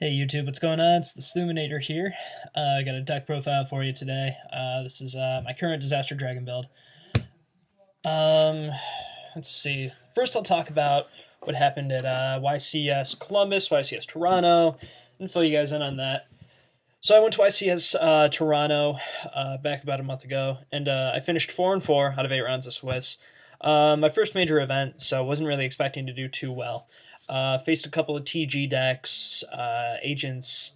Hey YouTube, what's going on? It's the Sluminator here. I got a deck profile for you today. This is my current Disaster Dragon build. Um, let's see. First, I'll talk about what happened at YCS Columbus, YCS Toronto, and fill you guys in on that. So I went to YCS Toronto back about a month ago, and I finished 4-4 out of 8 rounds of Swiss. My first major event, so wasn't really expecting to do too well. Faced a couple of TG decks, agents,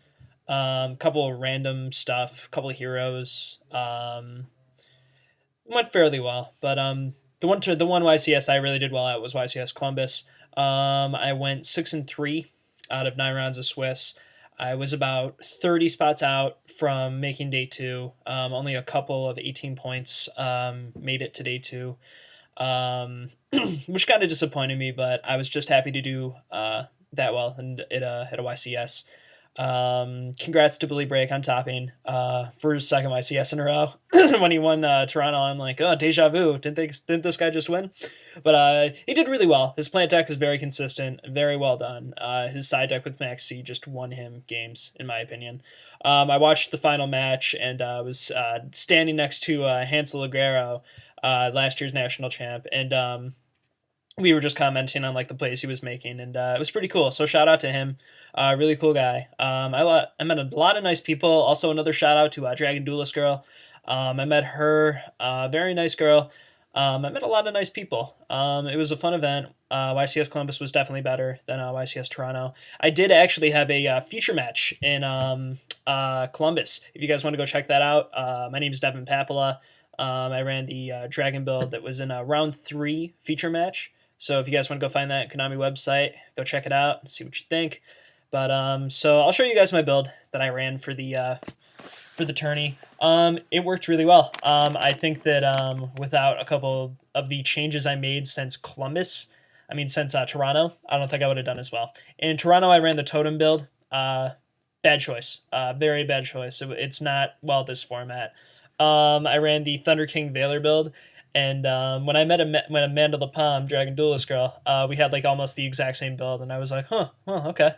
couple of random stuff, couple of heroes. Went fairly well, but the one YCS I really did well at was YCS Columbus. I went 6-3 out of 9 rounds of Swiss. I was about 30 spots out from making day two. Only a couple of 18 points made it to day two, which kind of disappointed me, but I was just happy to do that well and at a YCS. Congrats to Billy Break on topping for his second YCS in a row. When he won Toronto, I'm like, oh, deja vu. Didn't this guy just win? But he did really well. His plant deck is very consistent, very well done. His side deck with Max C just won him games, in my opinion. I watched the final match and was standing next to Hansel Aguero, last year's national champ, and we were just commenting on like the plays he was making, and it was pretty cool. So shout out to him, really cool guy. I met a lot of nice people. Also another shout out to Dragon Duelist Girl. I met her, very nice girl. I met a lot of nice people. It was a fun event. YCS Columbus was definitely better than YCS Toronto. I did actually have a feature match in Columbus. If you guys want to go check that out, my name is Devin Papala. I ran the Dragon build that was in a round 3 feature match. So if you guys want to go find that Konami website, go check it out and see what you think. But so I'll show you guys my build that I ran for the tourney. It worked really well. I think that without a couple of the changes I made since Toronto, I don't think I would have done as well. In Toronto, I ran the Totem build. Bad choice. Very bad choice. It's not well this format. I ran the Thunder King Valor build. And when I met Amanda LaPalm, Dragon Duelist Girl, we had like almost the exact same build, and I was like, huh, well, okay.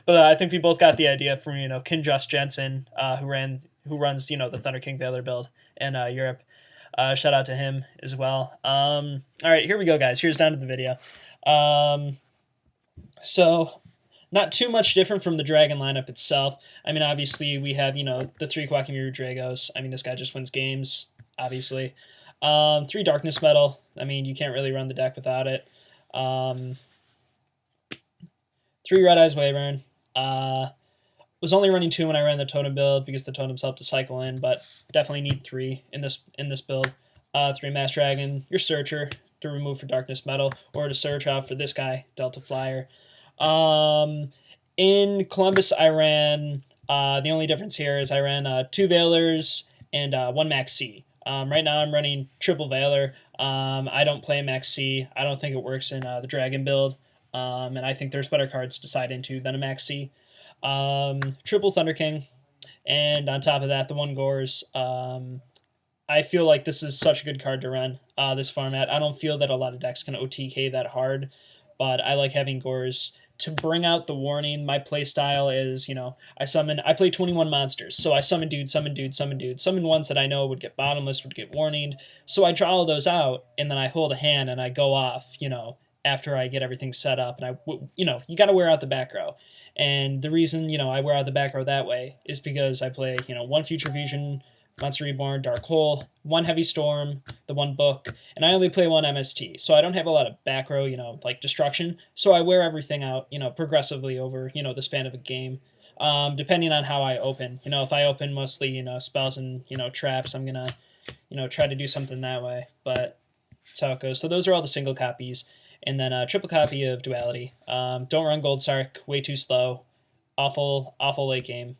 But I think we both got the idea from Kinjust Jensen, who runs the Thunder King Valor build in Europe. Shout out to him as well. All right, here we go, guys. Here's down to the video. So not too much different from the Dragon lineup itself. I mean, obviously we have the 3 Quackamiru Dragos. I mean, this guy just wins games, obviously. 3 Darkness Metal. I mean, you can't really run the deck without it. 3 Red Eyes Wyvern. Was only running 2 when I ran the Totem build because the Totems help to cycle in, but definitely need 3 in this build. 3 Mass Dragon, your Searcher to remove for Darkness Metal, or to search out for this guy, Delta Flyer. In Columbus, I ran, the only difference here is I ran 2 Valors and 1 Max C. Right now I'm running triple Valor. I don't play Max C. I don't think it works in the Dragon build, and I think there's better cards to side into than a Max C. Triple Thunder King, and on top of that, the 1 Gores. I feel like this is such a good card to run this format. I don't feel that a lot of decks can OTK that hard, but I like having Gores to bring out the warning. My play style is, I play 21 monsters, so I summon dude, summon dude, summon dude, summon ones that I know would get bottomless, would get warninged, so I draw all those out, and then I hold a hand, and I go off, after I get everything set up, and you gotta wear out the back row. And the reason, I wear out the back row that way is because I play, 1 Future Fusion, Monster Reborn, Dark Hole, 1 Heavy Storm, the 1 book, and I only play 1 MST, so I don't have a lot of back row, like destruction, so I wear everything out, progressively over, the span of a game, depending on how I open. If I open mostly, spells and, traps, I'm gonna, try to do something that way, but that's how it goes. So those are all the single copies, and then a triple copy of Duality. Don't run Gold Sark, way too slow, awful late game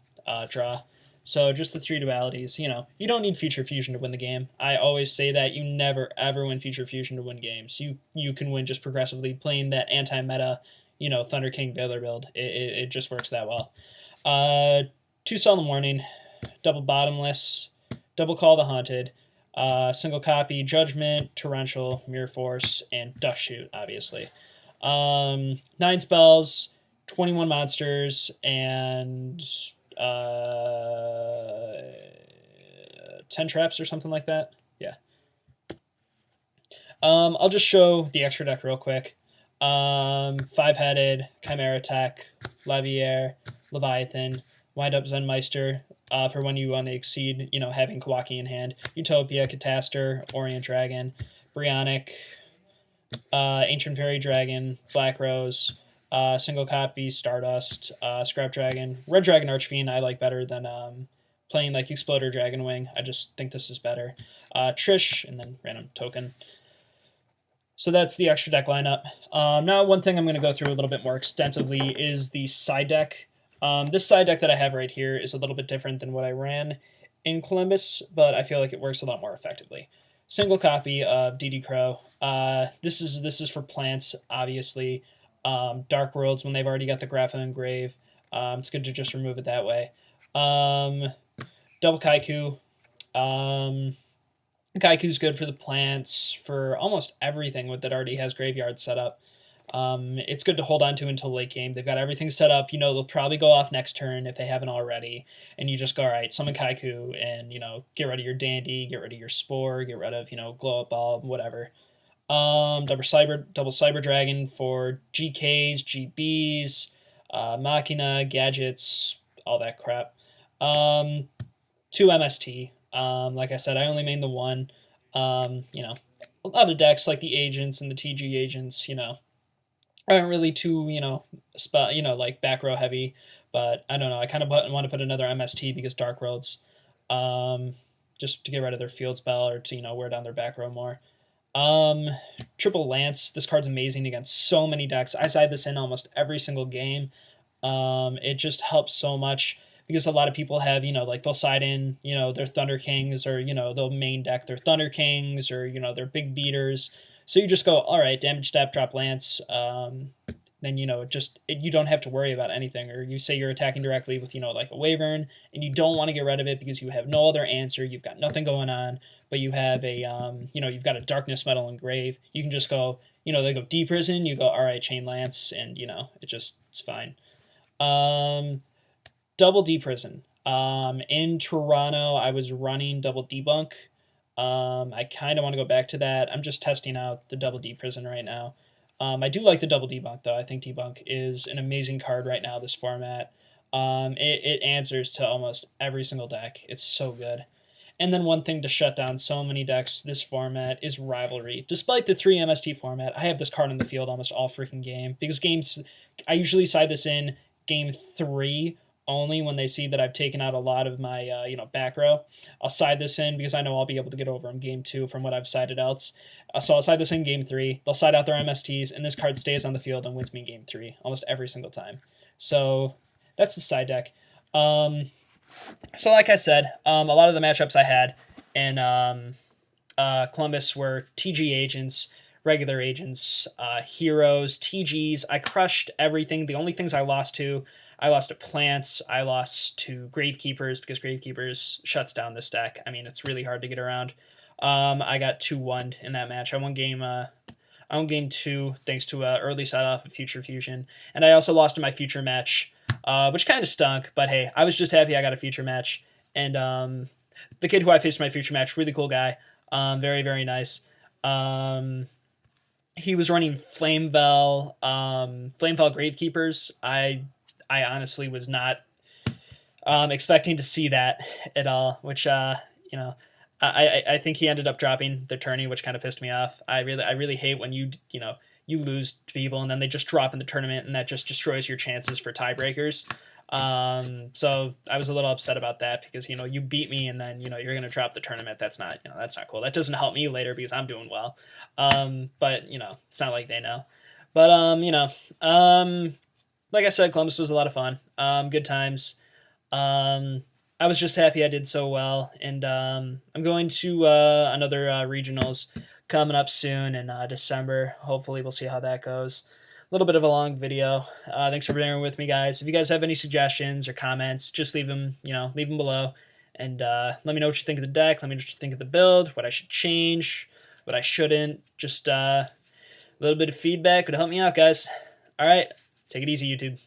draw. So just the 3 dualities, you don't need Future Fusion to win the game. I always say that you never, ever win Future Fusion to win games. You can win just progressively playing that anti-meta, Thunder King Valor build. It just works that well. 2 Solemn Warning, double Bottomless, double Call the Haunted, single copy Judgment, Torrential, Mirror Force, and Dust Shoot, obviously. 9 spells, 21 monsters and 10 traps or something like that. Yeah. I'll just show the extra deck real quick. Five-headed, Chimera Attack, Lavier, Leviathan, Wind Up Zenmeister, for when you want to exceed, having Kawaki in hand, Utopia, Cataster, Orient Dragon, Brionic, Ancient Fairy Dragon, Black Rose, single copy, Stardust, Scrap Dragon, Red Dragon Archfiend I like better than playing like Exploder Dragon Wing. I just think this is better. Trish, and then random token. So that's the extra deck lineup. Now, one thing I'm going to go through a little bit more extensively is the side deck. This side deck that I have right here is a little bit different than what I ran in Columbus, but I feel like it works a lot more effectively. Single copy of DD Crow. This is for plants, obviously. Dark Worlds, when they've already got the Grapha Engrave. It's good to just remove it that way. Double Kaiku. Kaiku's good for the plants, for almost everything that already has graveyard set up. It's good to hold on to until late game. They've got everything set up. They'll probably go off next turn if they haven't already. And you just go, all right, summon Kaiku and, get rid of your Dandy, get rid of your Spore, get rid of, Glow Up Ball, whatever. Double Cyber Dragon for GKs, GBs, Machina, Gadgets, all that crap. 2 MST. Like I said, I only main the one. A lot of decks like the agents and the TG agents, aren't really too, like back row heavy. But I don't know. I kind of want to put another MST because Dark Worlds, just to get rid of their field spell or to, wear down their back row more. Triple Lance. This card's amazing against so many decks. I side this in almost every single game. It just helps so much. Because a lot of people have, they'll side in, their Thunder Kings, or, they'll main deck their Thunder Kings, or, their big beaters. So you just go, all right, damage step, drop Lance. Then, you don't have to worry about anything. Or you say you're attacking directly with, like a Wyvern, and you don't want to get rid of it because you have no other answer. You've got nothing going on, but you have a, you've got a Darkness Metal Engrave. You can just go, they go Deep Prison. You go, all right, Chain Lance, and, it's fine. Double D Prison. In Toronto, I was running Double Debunk. I kind of want to go back to that. I'm just testing out the Double D Prison right now. I do like the Double Debunk, though. I think Debunk is an amazing card right now, this format. It answers to almost every single deck. It's so good. And then one thing to shut down so many decks this format is Rivalry. Despite the 3 MST format, I have this card in the field almost all freaking game. Because I usually side this in game 3 only when they see that I've taken out a lot of my, back row. I'll side this in because I know I'll be able to get over in game 2 from what I've sided else. So I'll side this in game 3. They'll side out their MSTs, and this card stays on the field and wins me game 3 almost every single time. So that's the side deck. So like I said, a lot of the matchups I had in Columbus were TG agents, regular agents, heroes, TGs. I crushed everything. The only things I lost to plants. I lost to Gravekeepers because Gravekeepers shuts down this deck. I mean, it's really hard to get around. I got 2-1'd in that match. I won game 2 thanks to an early side off of Future Fusion. And I also lost in my future match, which kind of stunk. But hey, I was just happy I got a future match. And the kid who I faced in my future match, really cool guy. Very, very nice. He was running Flamevel Gravekeepers. I honestly was not expecting to see that at all, which, I think he ended up dropping the tourney, which kind of pissed me off. I really hate when you lose to people and then they just drop in the tournament and that just destroys your chances for tiebreakers. So I was a little upset about that because, you beat me and then, you're going to drop the tournament. That's not cool. That doesn't help me later because I'm doing well. But, it's not like they know. But, like I said, Columbus was a lot of fun. Good times. I was just happy I did so well. And I'm going to another regionals coming up soon in December. Hopefully we'll see how that goes. A little bit of a long video. Thanks for bearing with me, guys. If you guys have any suggestions or comments, just leave them below. And let me know what you think of the deck. Let me know what you think of the build, what I should change, what I shouldn't. Just a little bit of feedback would help me out, guys. All right. Take it easy, YouTube.